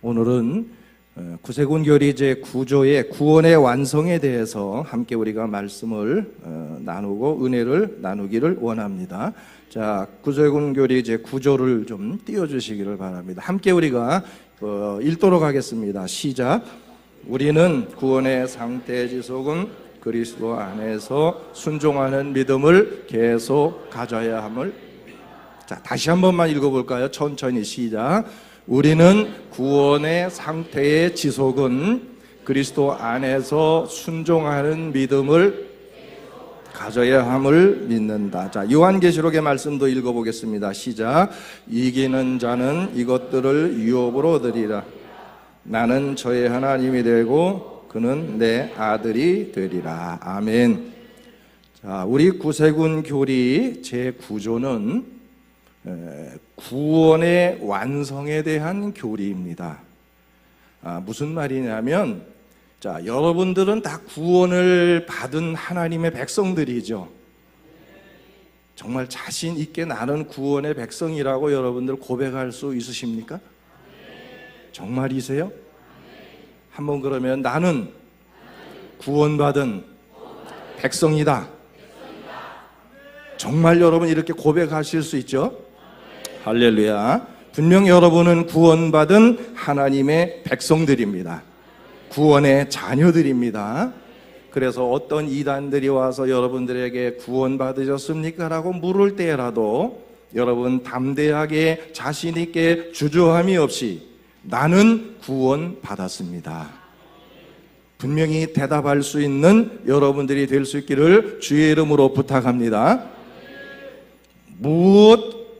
오늘은 구세군 교리 제9조의 구원의 완성에 대해서 함께 우리가 말씀을 나누고 은혜를 나누기를 원합니다. 자, 구세군 교리 제9조를 좀 띄워주시기를 바랍니다. 함께 우리가 읽도록 하겠습니다. 시작. 우리는 구원의 상태 지속은 그리스도 안에서 순종하는 믿음을 계속 가져야 함을. 자, 다시 한 번만 읽어볼까요? 천천히 시작. 우리는 구원의 상태의 지속은 그리스도 안에서 순종하는 믿음을 가져야 함을 믿는다. 자, 요한계시록의 말씀도 읽어보겠습니다. 시작. 이기는 자는 이것들을 유업으로 얻으리라. 나는 저의 하나님이 되고 그는 내 아들이 되리라. 아멘. 자, 우리 구세군 교리 제9조는 구원의 완성에 대한 교리입니다. 무슨 말이냐면, 자, 여러분들은 다 구원을 받은 하나님의 백성들이죠. 정말 자신 있게 나는 구원의 백성이라고 여러분들 고백할 수 있으십니까? 정말이세요? 한번 그러면 나는 구원받은 백성이다. 정말 여러분 이렇게 고백하실 수 있죠? 할렐루야. 분명 여러분은 구원받은 하나님의 백성들입니다. 구원의 자녀들입니다. 그래서 어떤 이단들이 와서 여러분들에게 구원받으셨습니까? 라고 물을 때라도 여러분 담대하게 자신 있게 주저함이 없이 나는 구원받았습니다. 분명히 대답할 수 있는 여러분들이 될 수 있기를 주의 이름으로 부탁합니다.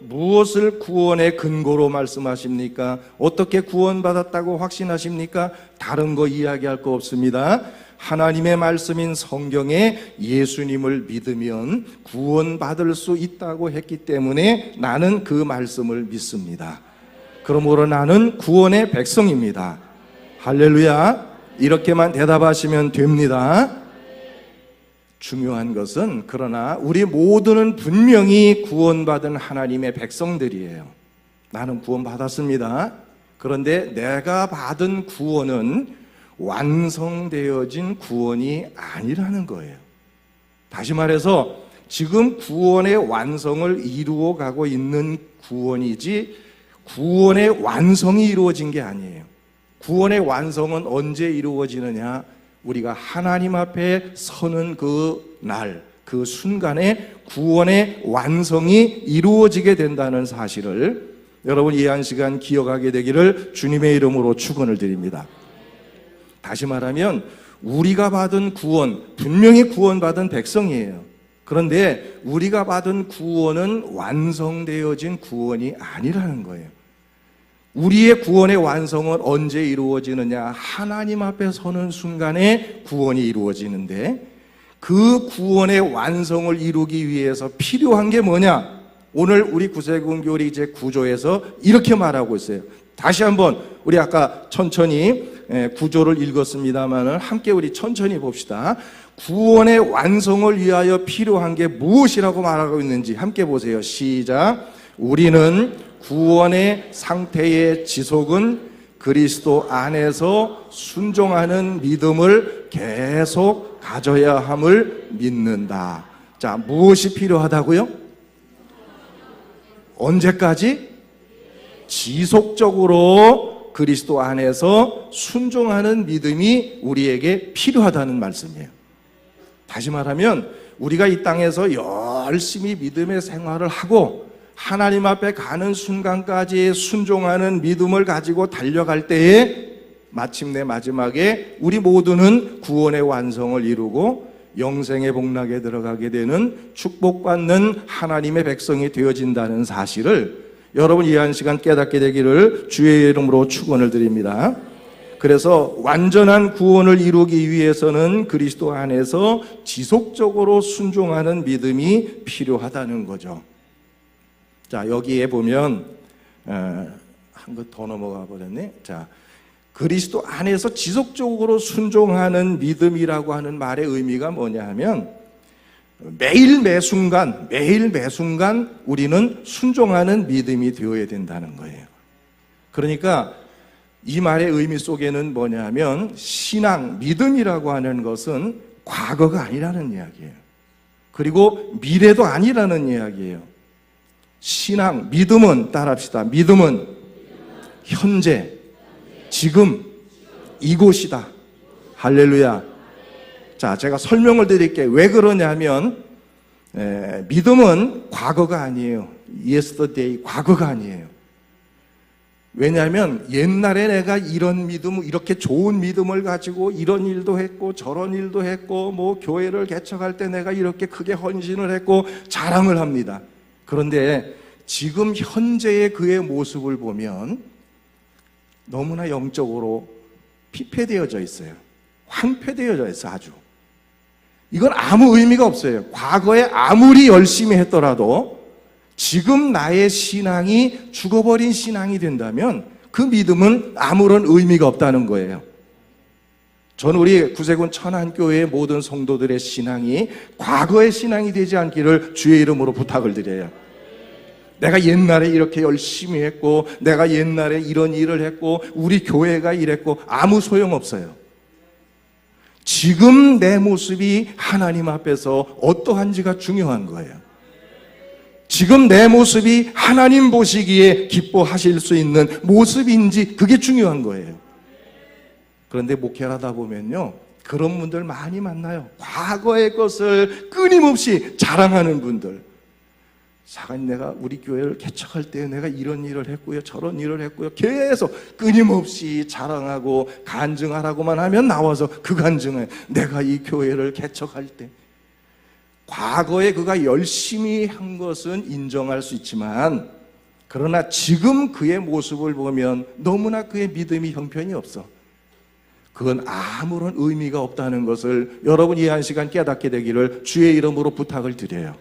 무엇을 구원의 근거로 말씀하십니까? 어떻게 구원받았다고 확신하십니까? 다른 거 이야기할 거 없습니다. 하나님의 말씀인 성경에 예수님을 믿으면 구원받을 수 있다고 했기 때문에 나는 그 말씀을 믿습니다. 그러므로 나는 구원의 백성입니다. 할렐루야. 이렇게만 대답하시면 됩니다. 중요한 것은 그러나 우리 모두는 분명히 구원받은 하나님의 백성들이에요. 나는 구원받았습니다. 그런데 내가 받은 구원은 완성되어진 구원이 아니라는 거예요. 다시 말해서 지금 구원의 완성을 이루어 가고 있는 구원이지 구원의 완성이 이루어진 게 아니에요. 구원의 완성은 언제 이루어지느냐? 우리가 하나님 앞에 서는 그 날, 그 순간에 구원의 완성이 이루어지게 된다는 사실을 여러분 이 한 시간 기억하게 되기를 주님의 이름으로 축원을 드립니다. 다시 말하면 우리가 받은 구원, 분명히 구원받은 백성이에요. 그런데 우리가 받은 구원은 완성되어진 구원이 아니라는 거예요. 우리의 구원의 완성은 언제 이루어지느냐? 하나님 앞에 서는 순간에 구원이 이루어지는데 그 구원의 완성을 이루기 위해서 필요한 게 뭐냐? 오늘 우리 구세군 교리 제9조에서 이렇게 말하고 있어요. 다시 한번 우리 아까 천천히 구조를 읽었습니다만 함께 우리 천천히 봅시다. 구원의 완성을 위하여 필요한 게 무엇이라고 말하고 있는지 함께 보세요. 시작. 우리는 구원의 상태의 지속은 그리스도 안에서 순종하는 믿음을 계속 가져야 함을 믿는다. 자, 무엇이 필요하다고요? 언제까지? 지속적으로 그리스도 안에서 순종하는 믿음이 우리에게 필요하다는 말씀이에요. 다시 말하면 우리가 이 땅에서 열심히 믿음의 생활을 하고 하나님 앞에 가는 순간까지 순종하는 믿음을 가지고 달려갈 때에 마침내 마지막에 우리 모두는 구원의 완성을 이루고 영생의 복락에 들어가게 되는 축복받는 하나님의 백성이 되어진다는 사실을 여러분 이 한 시간 깨닫게 되기를 주의 이름으로 축원을 드립니다. 그래서 완전한 구원을 이루기 위해서는 그리스도 안에서 지속적으로 순종하는 믿음이 필요하다는 거죠. 자, 여기에 보면 한 것 더 넘어가 버렸네. 자, 그리스도 안에서 지속적으로 순종하는 믿음이라고 하는 말의 의미가 뭐냐 하면 매일 매순간 우리는 순종하는 믿음이 되어야 된다는 거예요. 그러니까 이 말의 의미 속에는 뭐냐면 신앙, 믿음이라고 하는 것은 과거가 아니라는 이야기예요. 그리고 미래도 아니라는 이야기예요. 신앙, 믿음은 따라합시다. 믿음은 현재, 지금, 이곳이다. 할렐루야. 자, 제가 설명을 드릴게요. 왜 그러냐면 믿음은 과거가 아니에요. yesterday, 과거가 아니에요. 왜냐하면 옛날에 내가 이런 믿음, 이렇게 좋은 믿음을 가지고 이런 일도 했고 저런 일도 했고 뭐 교회를 개척할 때 내가 이렇게 크게 헌신을 했고 자랑을 합니다. 그런데 지금 현재의 그의 모습을 보면 너무나 영적으로 피폐되어져 있어요. 황폐되어져 있어요. 아주. 이건 아무 의미가 없어요. 과거에 아무리 열심히 했더라도 지금 나의 신앙이 죽어버린 신앙이 된다면 그 믿음은 아무런 의미가 없다는 거예요. 저는 우리 구세군 천안교회의 모든 성도들의 신앙이 과거의 신앙이 되지 않기를 주의 이름으로 부탁을 드려요. 내가 옛날에 이렇게 열심히 했고 내가 옛날에 이런 일을 했고 우리 교회가 이랬고 아무 소용없어요. 지금 내 모습이 하나님 앞에서 어떠한지가 중요한 거예요. 지금 내 모습이 하나님 보시기에 기뻐하실 수 있는 모습인지 그게 중요한 거예요. 그런데 목회를 하다 보면요, 그런 분들 많이 만나요. 과거의 것을 끊임없이 자랑하는 분들. 사관님, 내가 우리 교회를 개척할 때 내가 이런 일을 했고요, 저런 일을 했고요. 계속 끊임없이 자랑하고 간증하라고만 하면 나와서 그 간증을 내가 이 교회를 개척할 때 과거에 그가 열심히 한 것은 인정할 수 있지만 그러나 지금 그의 모습을 보면 너무나 그의 믿음이 형편이 없어. 그건 아무런 의미가 없다는 것을 여러분이 한 시간 깨닫게 되기를 주의 이름으로 부탁을 드려요.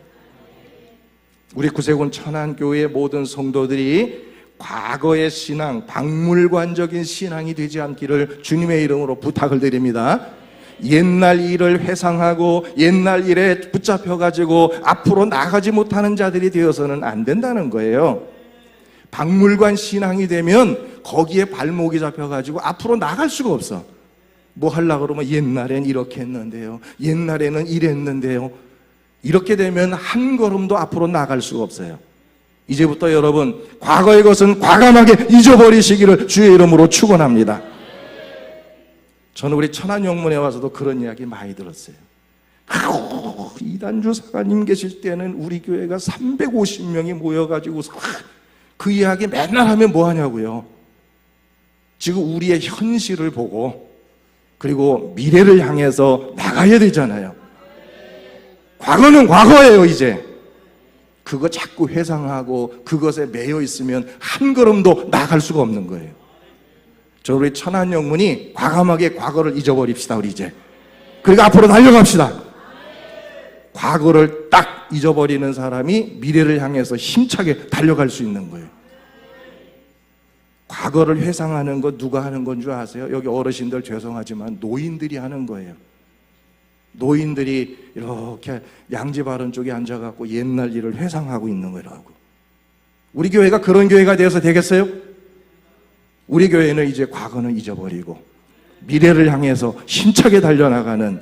우리 구세군 천안교회의 모든 성도들이 과거의 신앙, 박물관적인 신앙이 되지 않기를 주님의 이름으로 부탁을 드립니다. 옛날 일을 회상하고 옛날 일에 붙잡혀가지고 앞으로 나가지 못하는 자들이 되어서는 안 된다는 거예요. 박물관 신앙이 되면 거기에 발목이 잡혀가지고 앞으로 나갈 수가 없어. 뭐 하려고 그러면 옛날엔 이렇게 했는데요, 옛날에는 이랬는데요. 이렇게 되면 한 걸음도 앞으로 나갈 수가 없어요. 이제부터 여러분 과거의 것은 과감하게 잊어버리시기를 주의 이름으로 축원합니다. 저는 우리 천안영문에 와서도 그런 이야기 많이 들었어요. 이단주 사관님 계실 때는 우리 교회가 350명이 모여가지고 그 이야기 맨날 하면 뭐 하냐고요. 지금 우리의 현실을 보고 그리고 미래를 향해서 나가야 되잖아요. 과거는 과거예요. 이제 그거 자꾸 회상하고 그것에 매여 있으면 한 걸음도 나갈 수가 없는 거예요. 저 우리 천안영문이 과감하게 과거를 잊어버립시다. 우리 이제 그러니까 앞으로 달려갑시다. 과거를 딱 잊어버리는 사람이 미래를 향해서 힘차게 달려갈 수 있는 거예요. 과거를 회상하는 거 누가 하는 건 줄 아세요? 여기 어르신들 죄송하지만 노인들이 하는 거예요. 노인들이 이렇게 양지바른 쪽에 앉아갖고 옛날 일을 회상하고 있는 거라고. 우리 교회가 그런 교회가 되어서 되겠어요? 우리 교회는 이제 과거는 잊어버리고 미래를 향해서 힘차게 달려나가는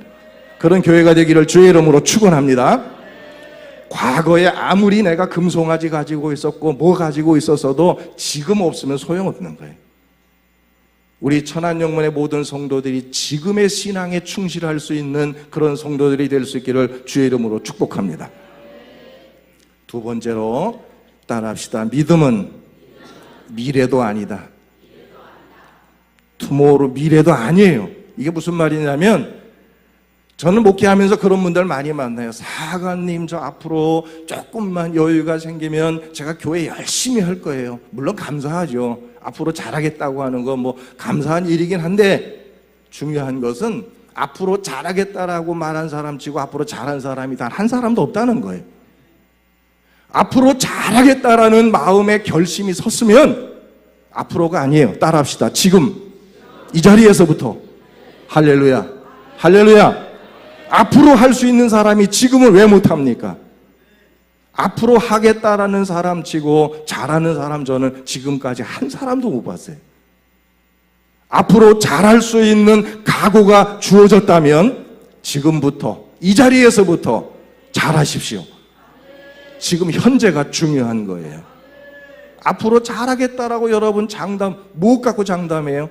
그런 교회가 되기를 주의 이름으로 축원합니다. 과거에 아무리 내가 금송아지 가지고 있었고 뭐 가지고 있었어도 지금 없으면 소용없는 거예요. 우리 천안영문의 모든 성도들이 지금의 신앙에 충실할 수 있는 그런 성도들이 될 수 있기를 주의 이름으로 축복합니다. 두 번째로 따라합시다. 믿음은 미래도 아니다. 투모로우, 미래도 아니에요. 이게 무슨 말이냐면 저는 목회하면서 그런 분들 많이 만나요. 사관님, 저 앞으로 조금만 여유가 생기면 제가 교회 열심히 할 거예요. 물론 감사하죠. 앞으로 잘하겠다고 하는 건 뭐 감사한 일이긴 한데 중요한 것은 앞으로 잘하겠다라고 말한 사람 치고 앞으로 잘한 사람이 단 한 사람도 없다는 거예요. 앞으로 잘하겠다라는 마음의 결심이 섰으면 앞으로가 아니에요. 따라합시다. 지금 이 자리에서부터. 할렐루야, 할렐루야. 앞으로 할 수 있는 사람이 지금은 왜 못합니까? 앞으로 하겠다라는 사람 치고 잘하는 사람 저는 지금까지 한 사람도 못 봤어요. 앞으로 잘할 수 있는 각오가 주어졌다면 지금부터, 이 자리에서부터 잘하십시오. 지금 현재가 중요한 거예요. 앞으로 잘하겠다라고 여러분 장담, 못 갖고 장담해요?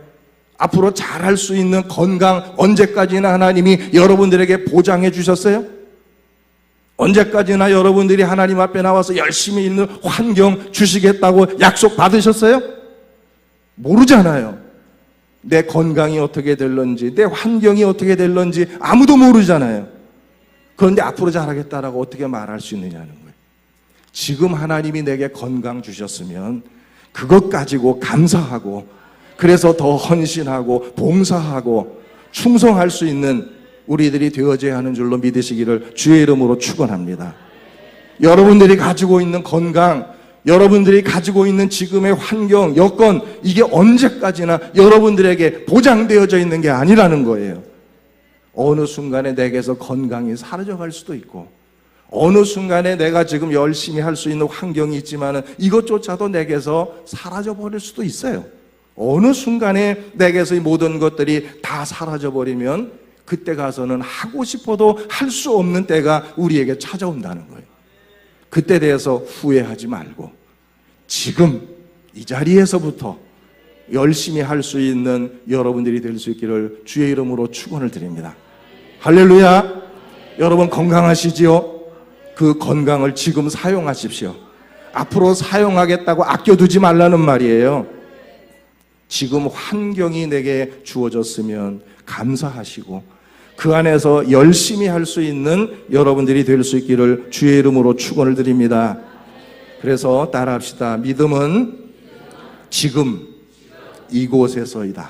앞으로 잘할 수 있는 건강 언제까지나 하나님이 여러분들에게 보장해 주셨어요? 언제까지나 여러분들이 하나님 앞에 나와서 열심히 있는 환경 주시겠다고 약속 받으셨어요? 모르잖아요. 내 건강이 어떻게 될런지, 내 환경이 어떻게 될런지 아무도 모르잖아요. 그런데 앞으로 잘하겠다라고 어떻게 말할 수 있느냐는 거예요. 지금 하나님이 내게 건강 주셨으면 그것 가지고 감사하고, 그래서 더 헌신하고 봉사하고 충성할 수 있는 우리들이 되어져야 하는 줄로 믿으시기를 주의 이름으로 축원합니다. 여러분들이 가지고 있는 건강, 여러분들이 가지고 있는 지금의 환경, 여건, 이게 언제까지나 여러분들에게 보장되어져 있는 게 아니라는 거예요. 어느 순간에 내게서 건강이 사라져갈 수도 있고, 어느 순간에 내가 지금 열심히 할 수 있는 환경이 있지만은 이것조차도 내게서 사라져버릴 수도 있어요. 어느 순간에 내게서 이 모든 것들이 다 사라져버리면 그때 가서는 하고 싶어도 할 수 없는 때가 우리에게 찾아온다는 거예요. 그때 대해서 후회하지 말고 지금 이 자리에서부터 열심히 할 수 있는 여러분들이 될 수 있기를 주의 이름으로 축원을 드립니다. 할렐루야. 여러분 건강하시지요? 그 건강을 지금 사용하십시오. 앞으로 사용하겠다고 아껴두지 말라는 말이에요. 지금 환경이 내게 주어졌으면 감사하시고 그 안에서 열심히 할 수 있는 여러분들이 될 수 있기를 주의 이름으로 축원을 드립니다. 그래서 따라합시다. 믿음은 지금 이곳에서이다.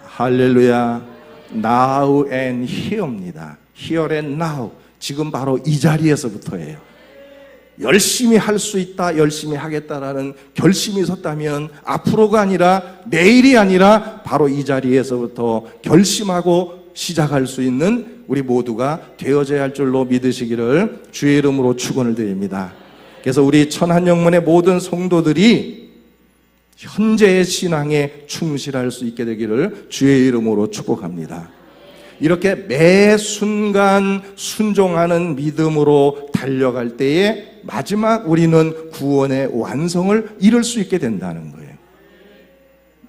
할렐루야. Now and here입니다. Here and now. 지금 바로 이 자리에서부터예요. 열심히 할 수 있다, 열심히 하겠다라는 결심이 섰다면 앞으로가 아니라 내일이 아니라 바로 이 자리에서부터 결심하고 시작할 수 있는 우리 모두가 되어져야 할 줄로 믿으시기를 주의 이름으로 축원을 드립니다. 그래서 우리 천한영문의 모든 성도들이 현재의 신앙에 충실할 수 있게 되기를 주의 이름으로 축복합니다. 이렇게 매 순간 순종하는 믿음으로 달려갈 때에 마지막 우리는 구원의 완성을 이룰 수 있게 된다는 거예요.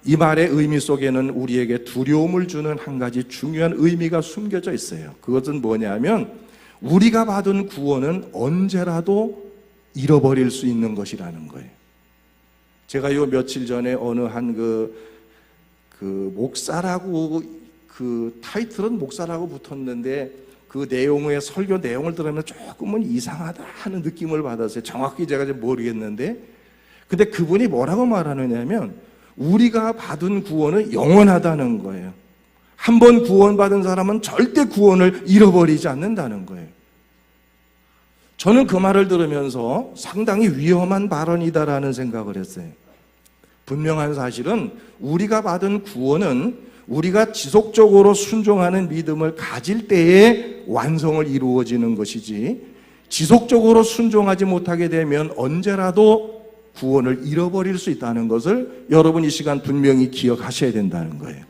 이 말의 의미 속에는 우리에게 두려움을 주는 한 가지 중요한 의미가 숨겨져 있어요. 그것은 뭐냐면 우리가 받은 구원은 언제라도 잃어버릴 수 있는 것이라는 거예요. 제가 요 며칠 전에 어느 한 그 목사라고 그 타이틀은 목사라고 붙었는데 그 내용의 설교 내용을 들으면 조금은 이상하다 하는 느낌을 받았어요. 정확히 제가 잘 모르겠는데, 근데 그분이 뭐라고 말하느냐면 우리가 받은 구원은 영원하다는 거예요. 한 번 구원받은 사람은 절대 구원을 잃어버리지 않는다는 거예요. 저는 그 말을 들으면서 상당히 위험한 발언이다라는 생각을 했어요. 분명한 사실은 우리가 받은 구원은 우리가 지속적으로 순종하는 믿음을 가질 때에 완성을 이루어지는 것이지, 지속적으로 순종하지 못하게 되면 언제라도 구원을 잃어버릴 수 있다는 것을 여러분 이 시간 분명히 기억하셔야 된다는 거예요.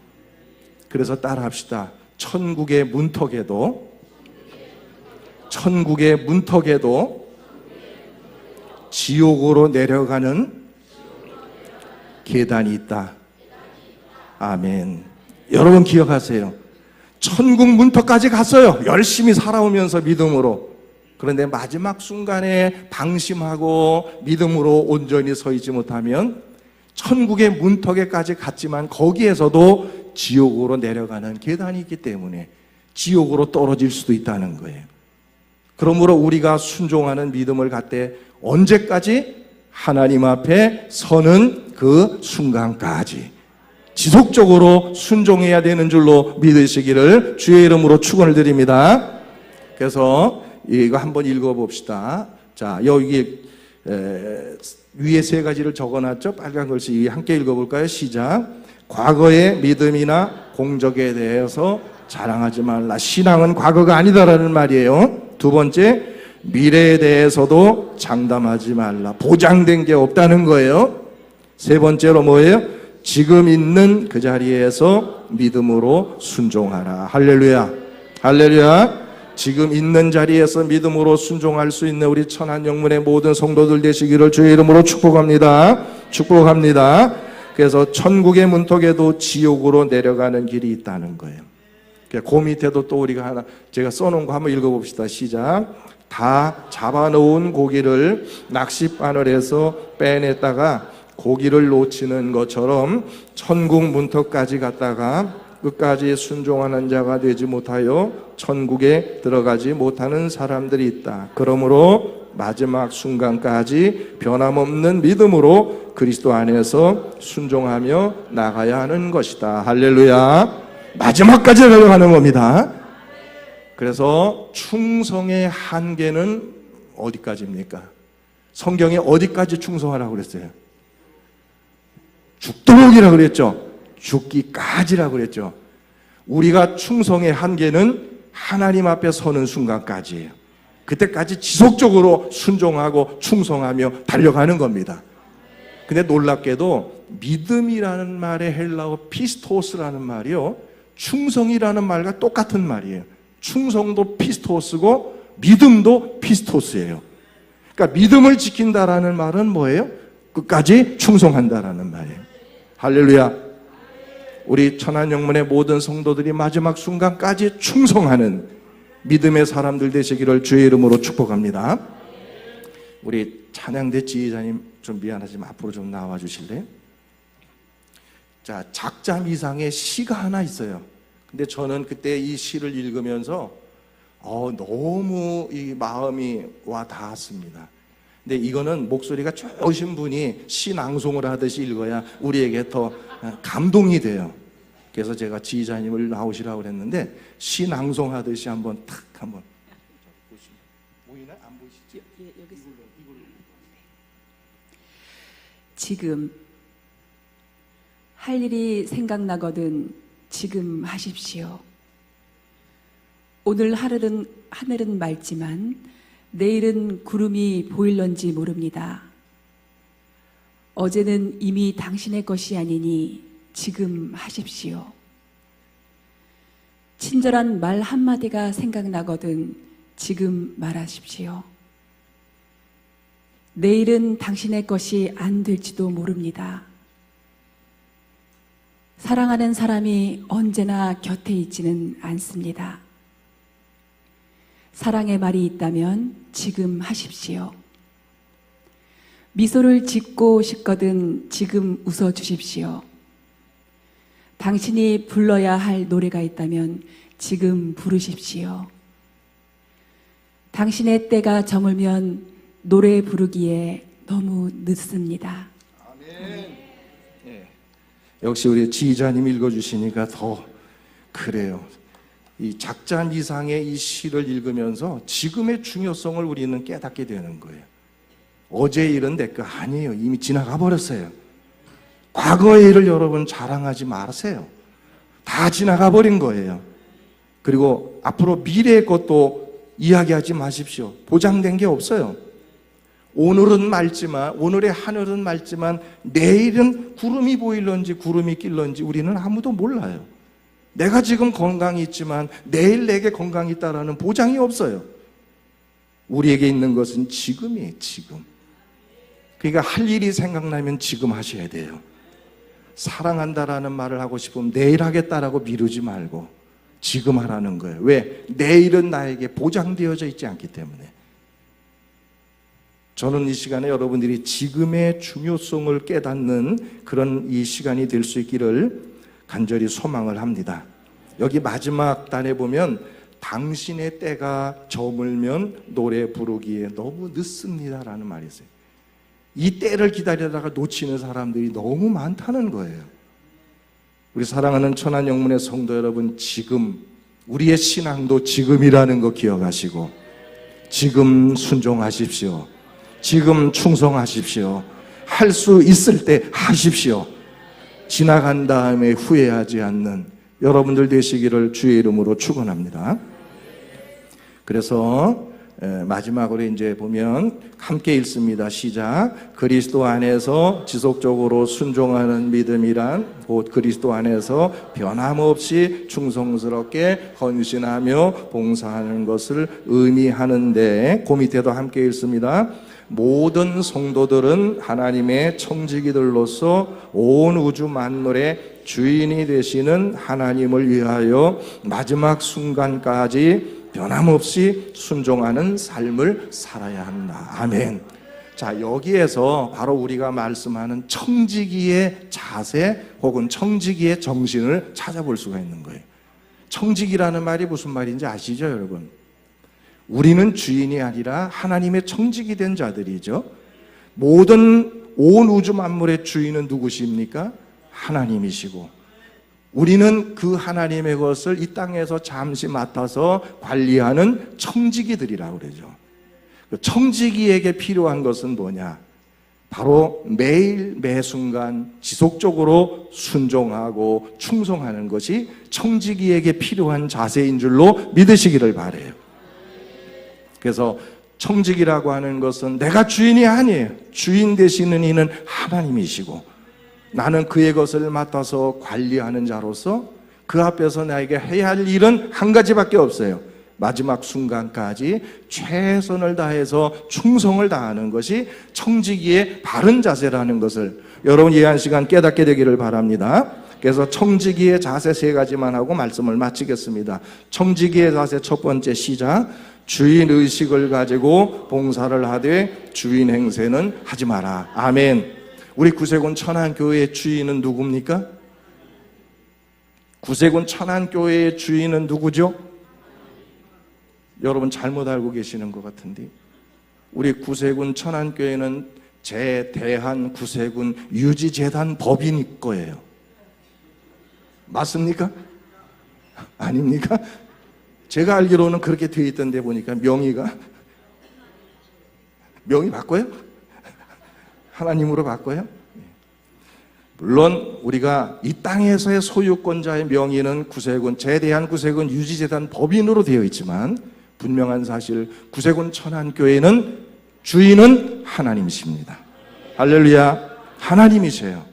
그래서 따라합시다. 천국의 문턱에도 지옥으로 내려가는 계단이 있다. 아멘. 여러분 기억하세요. 천국 문턱까지 갔어요. 열심히 살아오면서 믿음으로. 그런데 마지막 순간에 방심하고 믿음으로 온전히 서 있지 못하면 천국의 문턱에까지 갔지만 거기에서도 지옥으로 내려가는 계단이 있기 때문에 지옥으로 떨어질 수도 있다는 거예요. 그러므로 우리가 순종하는 믿음을 갖되 언제까지? 하나님 앞에 서는 그 순간까지 지속적으로 순종해야 되는 줄로 믿으시기를 주의 이름으로 축원을 드립니다. 그래서 이거 한번 읽어봅시다. 자, 여기 위에 세 가지를 적어놨죠? 빨간 글씨 함께 읽어볼까요? 시작. 과거의 믿음이나 공적에 대해서 자랑하지 말라. 신앙은 과거가 아니다라는 말이에요. 두 번째, 미래에 대해서도 장담하지 말라. 보장된 게 없다는 거예요. 세 번째로 뭐예요? 지금 있는 그 자리에서 믿음으로 순종하라. 할렐루야. 할렐루야. 지금 있는 자리에서 믿음으로 순종할 수 있는 우리 천안영문의 모든 성도들 되시기를 주의 이름으로 축복합니다. 축복합니다. 그래서 천국의 문턱에도 지옥으로 내려가는 길이 있다는 거예요. 그 밑에도 또 우리가 하나 제가 써놓은 거 한번 읽어봅시다. 시작. 다 잡아놓은 고기를 낚싯바늘에서 빼냈다가 고기를 놓치는 것처럼 천국 문턱까지 갔다가 끝까지 순종하는 자가 되지 못하여 천국에 들어가지 못하는 사람들이 있다. 그러므로 마지막 순간까지 변함없는 믿음으로 그리스도 안에서 순종하며 나가야 하는 것이다. 할렐루야. 마지막까지 내려가는 겁니다. 그래서 충성의 한계는 어디까지입니까? 성경에 어디까지 충성하라고 그랬어요? 죽도록이라고 그랬죠. 죽기까지라고 그랬죠. 우리가 충성의 한계는 하나님 앞에 서는 순간까지예요. 그때까지 지속적으로 순종하고 충성하며 달려가는 겁니다. 근데 놀랍게도 믿음이라는 말의 헬라어 피스토스라는 말이요, 충성이라는 말과 똑같은 말이에요. 충성도 피스토스고 믿음도 피스토스예요. 그러니까 믿음을 지킨다라는 말은 뭐예요? 끝까지 충성한다라는 말이에요. 할렐루야. 우리 천안영문의 모든 성도들이 마지막 순간까지 충성하는 믿음의 사람들 되시기를 주의 이름으로 축복합니다. 우리 찬양대 지휘자님 좀 미안하지만 앞으로 좀 나와 주실래요? 자, 작잠 이상의 시가 하나 있어요. 근데 저는 그때 이 시를 읽으면서 너무 이 마음이 와 닿았습니다. 근데 이거는 목소리가 좋으신 분이 시 낭송을 하듯이 읽어야 우리에게 더 감동이 돼요. 그래서 제가 지휘자님을 나오시라고 그랬는데 시 낭송하듯이 한번 탁 한번 보이나? 안 보이시죠? 여기 지금 할 일이 생각나거든 지금 하십시오. 오늘 하늘은 맑지만 내일은 구름이 보일런지 모릅니다. 어제는 이미 당신의 것이 아니니 지금 하십시오. 친절한 말 한마디가 생각나거든 지금 말하십시오. 내일은 당신의 것이 안 될지도 모릅니다. 사랑하는 사람이 언제나 곁에 있지는 않습니다. 사랑의 말이 있다면 지금 하십시오. 미소를 짓고 싶거든 지금 웃어주십시오. 당신이 불러야 할 노래가 있다면 지금 부르십시오. 당신의 때가 저물면 노래 부르기에 너무 늦습니다. 아멘. 네. 역시 우리 지휘자님 읽어주시니까 더 그래요. 이 작잔 이상의 이 시를 읽으면서 지금의 중요성을 우리는 깨닫게 되는 거예요. 어제의 일은 내 거 아니에요. 이미 지나가 버렸어요. 과거의 일을 여러분 자랑하지 마세요. 다 지나가 버린 거예요. 그리고 앞으로 미래의 것도 이야기하지 마십시오. 보장된 게 없어요. 오늘은 맑지만, 오늘의 하늘은 맑지만 내일은 구름이 보일런지 구름이 낄런지 우리는 아무도 몰라요. 내가 지금 건강이 있지만 내일 내게 건강이 있다라는 보장이 없어요. 우리에게 있는 것은 지금이에요. 지금. 그러니까 할 일이 생각나면 지금 하셔야 돼요. 사랑한다라는 말을 하고 싶으면 내일 하겠다라고 미루지 말고 지금 하라는 거예요. 왜? 내일은 나에게 보장되어져 있지 않기 때문에. 저는 이 시간에 여러분들이 지금의 중요성을 깨닫는 그런 이 시간이 될 수 있기를 간절히 소망을 합니다. 여기 마지막 단에 보면 당신의 때가 저물면 노래 부르기에 너무 늦습니다라는 말이 있어요. 이 때를 기다리다가 놓치는 사람들이 너무 많다는 거예요. 우리 사랑하는 천안영문의 성도 여러분, 지금 우리의 신앙도 지금이라는 거 기억하시고 지금 순종하십시오. 지금 충성하십시오. 할 수 있을 때 하십시오. 지나간 다음에 후회하지 않는 여러분들 되시기를 주의 이름으로 축원합니다. 그래서 마지막으로 이제 보면 함께 읽습니다. 시작. 그리스도 안에서 지속적으로 순종하는 믿음이란 곧 그리스도 안에서 변함없이 충성스럽게 헌신하며 봉사하는 것을 의미하는데, 그 밑에도 함께 읽습니다. 모든 성도들은 하나님의 청지기들로서 온 우주 만물의 주인이 되시는 하나님을 위하여 마지막 순간까지 변함없이 순종하는 삶을 살아야 한다. 아멘. 자, 여기에서 바로 우리가 말씀하는 청지기의 자세 혹은 청지기의 정신을 찾아볼 수가 있는 거예요. 청지기라는 말이 무슨 말인지 아시죠, 여러분? 우리는 주인이 아니라 하나님의 청지기 된 자들이죠. 모든 온 우주 만물의 주인은 누구십니까? 하나님이시고, 우리는 그 하나님의 것을 이 땅에서 잠시 맡아서 관리하는 청지기들이라고 그러죠. 청지기에게 필요한 것은 뭐냐? 바로 매일 매순간 지속적으로 순종하고 충성하는 것이 청지기에게 필요한 자세인 줄로 믿으시기를 바라요. 그래서 청지기라고 하는 것은 내가 주인이 아니에요. 주인 되시는 이는 하나님이시고, 나는 그의 것을 맡아서 관리하는 자로서 그 앞에서 나에게 해야 할 일은 한 가지밖에 없어요. 마지막 순간까지 최선을 다해서 충성을 다하는 것이 청지기의 바른 자세라는 것을 여러분 이 한 시간 깨닫게 되기를 바랍니다. 그래서 청지기의 자세 3가지만 하고 말씀을 마치겠습니다. 청지기의 자세 첫 번째, 시작. 주인 의식을 가지고 봉사를 하되 주인 행세는 하지 마라. 아멘. 우리 구세군 천안교회의 주인은 누굽니까? 구세군 천안교회의 주인은 누구죠? 여러분 잘못 알고 계시는 것 같은데, 우리 구세군 천안교회는 제대한 구세군 유지재단 법인일 거예요. 맞습니까? 아닙니까? 제가 알기로는 그렇게 되어 있던데 보니까 명의 바꿔요? 하나님으로 바꿔요? 물론 우리가 이 땅에서의 소유권자의 명의는 구세군, 제대한 구세군 유지재단 법인으로 되어 있지만 분명한 사실 구세군 천안교회는 주인은 하나님이십니다. 할렐루야. 하나님이세요.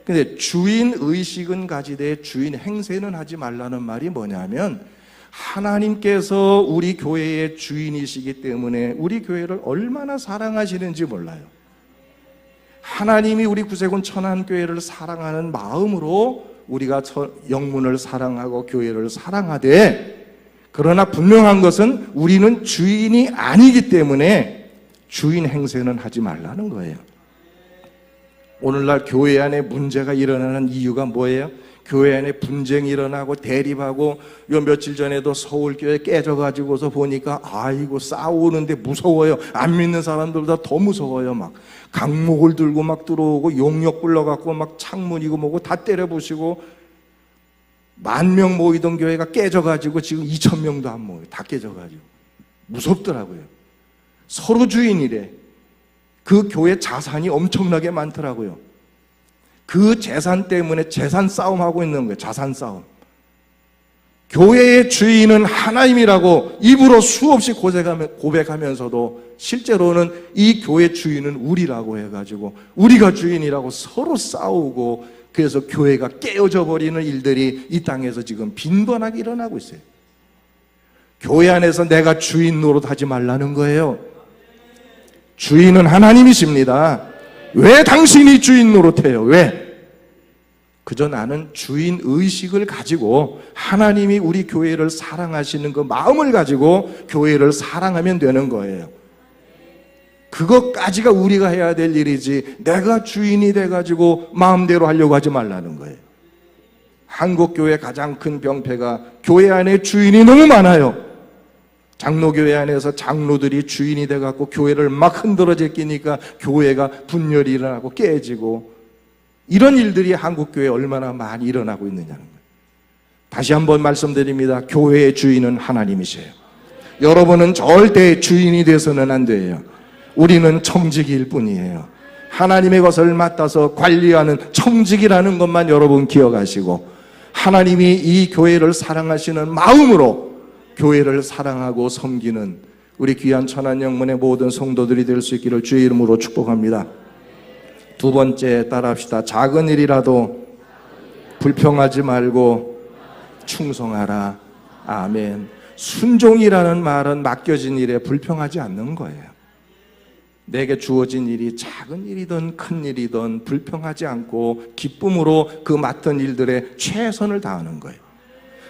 근데 주인 의식은 가지되 주인 행세는 하지 말라는 말이 뭐냐면, 하나님께서 우리 교회의 주인이시기 때문에 우리 교회를 얼마나 사랑하시는지 몰라요. 하나님이 우리 구세군 천안교회를 사랑하는 마음으로 우리가 영문을 사랑하고 교회를 사랑하되, 그러나 분명한 것은 우리는 주인이 아니기 때문에 주인 행세는 하지 말라는 거예요. 오늘날 교회 안에 문제가 일어나는 이유가 뭐예요? 교회 안에 분쟁이 일어나고 대립하고, 요 며칠 전에도 서울교회 깨져가지고서 보니까 아이고 싸우는데 무서워요. 안 믿는 사람들보다 더 무서워요. 막 강목을 들고 막 들어오고 용역 불러갖고 막 창문이고 뭐고 다 때려부시고, 10,000명 모이던 교회가 깨져가지고 지금 2,000명도 안 모여요. 다 깨져가지고 무섭더라고요. 서로 주인이래. 그 교회 자산이 엄청나게 많더라고요. 그 재산 때문에 재산 싸움하고 있는 거예요. 자산 싸움. 교회의 주인은 하나님이라고 입으로 수없이 고백하면서도 실제로는 이 교회 주인은 우리라고 해가지고 우리가 주인이라고 서로 싸우고, 그래서 교회가 깨어져 버리는 일들이 이 땅에서 지금 빈번하게 일어나고 있어요. 교회 안에서 내가 주인 노릇하지 말라는 거예요. 주인은 하나님이십니다. 왜 당신이 주인 노릇해요? 왜? 그저 나는 주인 의식을 가지고 하나님이 우리 교회를 사랑하시는 그 마음을 가지고 교회를 사랑하면 되는 거예요. 그것까지가 우리가 해야 될 일이지, 내가 주인이 돼가지고 마음대로 하려고 하지 말라는 거예요. 한국교회 가장 큰 병폐가 교회 안에 주인이 너무 많아요. 장로교회 안에서 장로들이 주인이 돼갖고 교회를 막 흔들어 제끼니까 교회가 분열이 일어나고 깨지고, 이런 일들이 한국교회에 얼마나 많이 일어나고 있느냐는 거예요. 다시 한번 말씀드립니다. 교회의 주인은 하나님이세요. 여러분은 절대 주인이 돼서는 안 돼요. 우리는 청지기일 뿐이에요. 하나님의 것을 맡아서 관리하는 청지기라는 것만 여러분 기억하시고, 하나님이 이 교회를 사랑하시는 마음으로 교회를 사랑하고 섬기는 우리 귀한 천안영문의 모든 성도들이 될 수 있기를 주의 이름으로 축복합니다. 두 번째 따라합시다. 작은 일이라도 불평하지 말고 충성하라. 아멘. 순종이라는 말은 맡겨진 일에 불평하지 않는 거예요. 내게 주어진 일이 작은 일이든 큰 일이든 불평하지 않고 기쁨으로 그 맡은 일들에 최선을 다하는 거예요.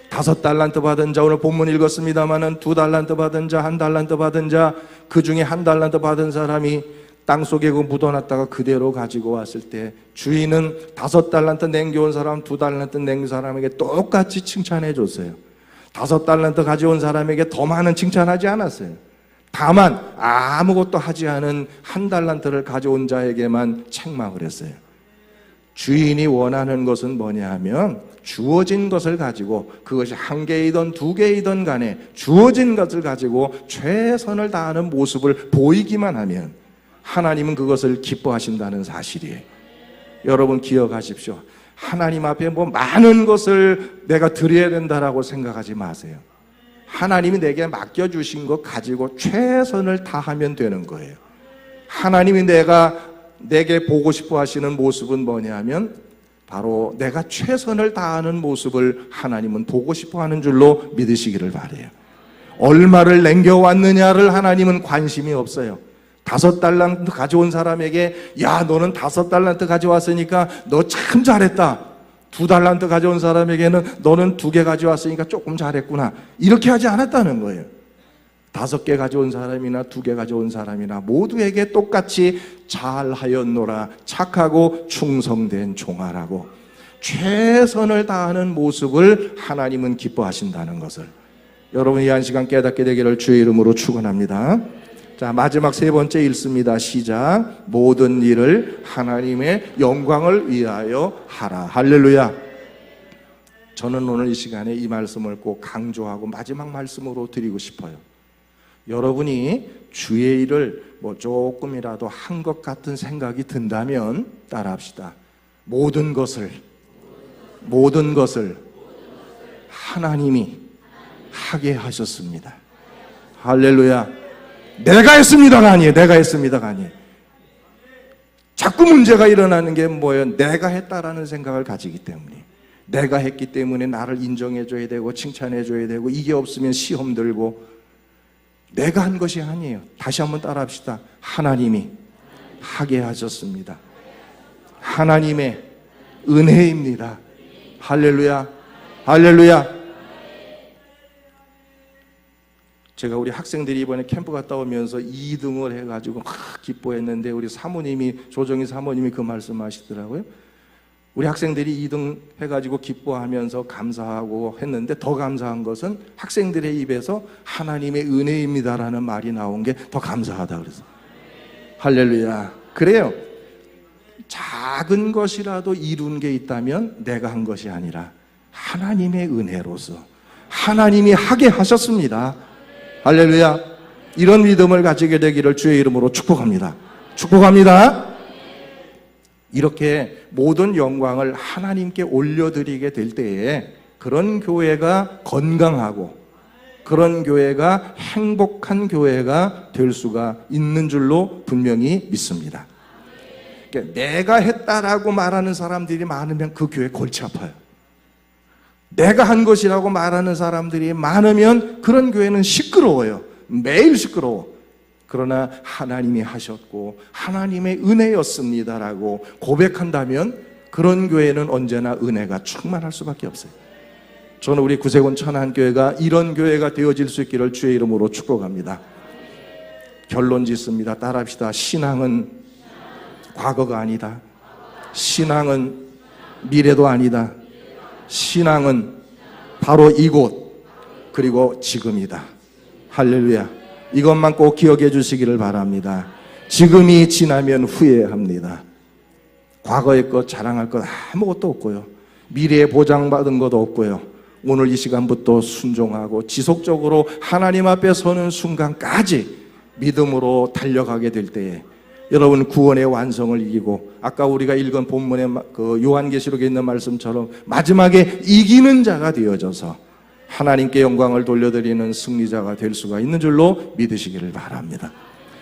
5달란트 받은 자, 오늘 본문 읽었습니다마는 2달란트 받은 자, 1달란트 받은 자, 그 중에 1달란트 받은 사람이 땅속에 그 묻어놨다가 그대로 가지고 왔을 때 주인은 5달란트 남겨온 사람, 2달란트 남긴 사람에게 똑같이 칭찬해 줬어요. 5달란트 가져온 사람에게 더 많은 칭찬하지 않았어요. 다만 아무것도 하지 않은 1달란트를 가져온 자에게만 책망을 했어요. 주인이 원하는 것은 뭐냐 하면 주어진 것을 가지고, 그것이 1개이든 2개이든 간에 주어진 것을 가지고 최선을 다하는 모습을 보이기만 하면 하나님은 그것을 기뻐하신다는 사실이에요. 여러분 기억하십시오. 하나님 앞에 뭐 많은 것을 내가 드려야 된다라고 생각하지 마세요. 하나님이 내게 맡겨주신 것 가지고 최선을 다하면 되는 거예요. 하나님이 내게 보고 싶어 하시는 모습은 뭐냐면 바로 내가 최선을 다하는 모습을 하나님은 보고 싶어 하는 줄로 믿으시기를 바라요. 얼마를 남겨왔느냐를 하나님은 관심이 없어요. 5달란트 가져온 사람에게 야 너는 5달란트 가져왔으니까 너 참 잘했다. 2달란트 가져온 사람에게는 너는 2개 가져왔으니까 조금 잘했구나. 이렇게 하지 않았다는 거예요. 5개 가져온 사람이나 2개 가져온 사람이나 모두에게 똑같이 잘하였노라, 착하고 충성된 종아라고 최선을 다하는 모습을 하나님은 기뻐하신다는 것을 여러분이 한 시간 깨닫게 되기를 주의 이름으로 축원합니다. 자, 마지막 3번째 읽습니다. 시작. 모든 일을 하나님의 영광을 위하여 하라. 할렐루야. 저는 오늘 이 시간에 이 말씀을 꼭 강조하고 마지막 말씀으로 드리고 싶어요. 여러분이 주의 일을 뭐 조금이라도 한 것 같은 생각이 든다면 따라합시다. 모든 것을 하나님이 하게 하셨습니다. 할렐루야. 내가 했습니다가 아니에요. 자꾸 문제가 일어나는 게 뭐예요? 내가 했다라는 생각을 가지기 때문에, 내가 했기 때문에 나를 인정해줘야 되고 칭찬해줘야 되고, 이게 없으면 시험 들고, 내가 한 것이 아니에요. 다시 한번 따라합시다. 하나님이 하게 하셨습니다. 하나님의 은혜입니다. 할렐루야. 할렐루야. 제가 우리 학생들이 이번에 캠프 갔다 오면서 2등을 해가지고 막 기뻐했는데, 우리 조정희 사모님이 그 말씀하시더라고요. 우리 학생들이 2등 해가지고 기뻐하면서 감사하고 했는데, 더 감사한 것은 학생들의 입에서 하나님의 은혜입니다라는 말이 나온 게 더 감사하다 그래서. 할렐루야. 그래요. 작은 것이라도 이룬 게 있다면 내가 한 것이 아니라 하나님의 은혜로서 하나님이 하게 하셨습니다. 할렐루야. 이런 믿음을 가지게 되기를 주의 이름으로 축복합니다. 축복합니다. 이렇게 모든 영광을 하나님께 올려드리게 될 때에 그런 교회가 건강하고 그런 교회가 행복한 교회가 될 수가 있는 줄로 분명히 믿습니다. 그러니까 내가 했다라고 말하는 사람들이 많으면 그 교회 골치 아파요. 내가 한 것이라고 말하는 사람들이 많으면 그런 교회는 시끄러워요. 매일 시끄러워. 그러나 하나님이 하셨고 하나님의 은혜였습니다라고 고백한다면 그런 교회는 언제나 은혜가 충만할 수밖에 없어요. 저는 우리 구세군 천안교회가 이런 교회가 되어질 수 있기를 주의 이름으로 축복합니다. 결론 짓습니다. 따라합시다. 신앙은 과거가 아니다. 신앙은 미래도 아니다. 신앙은 바로 이곳 그리고 지금이다. 할렐루야. 이것만 꼭 기억해 주시기를 바랍니다. 지금이 지나면 후회합니다. 과거의 것 자랑할 것 아무것도 없고요. 미래에 보장받은 것도 없고요. 오늘 이 시간부터 순종하고 지속적으로 하나님 앞에 서는 순간까지 믿음으로 달려가게 될 때에 여러분 구원의 완성을 이기고, 아까 우리가 읽은 본문의 그 요한계시록에 있는 말씀처럼 마지막에 이기는 자가 되어져서 하나님께 영광을 돌려드리는 승리자가 될 수가 있는 줄로 믿으시기를 바랍니다.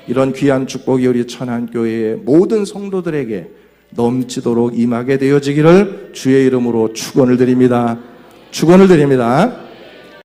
이런 귀한 축복이 우리 천안교회의 모든 성도들에게 넘치도록 임하게 되어지기를 주의 이름으로 축원을 드립니다. 축원을 드립니다.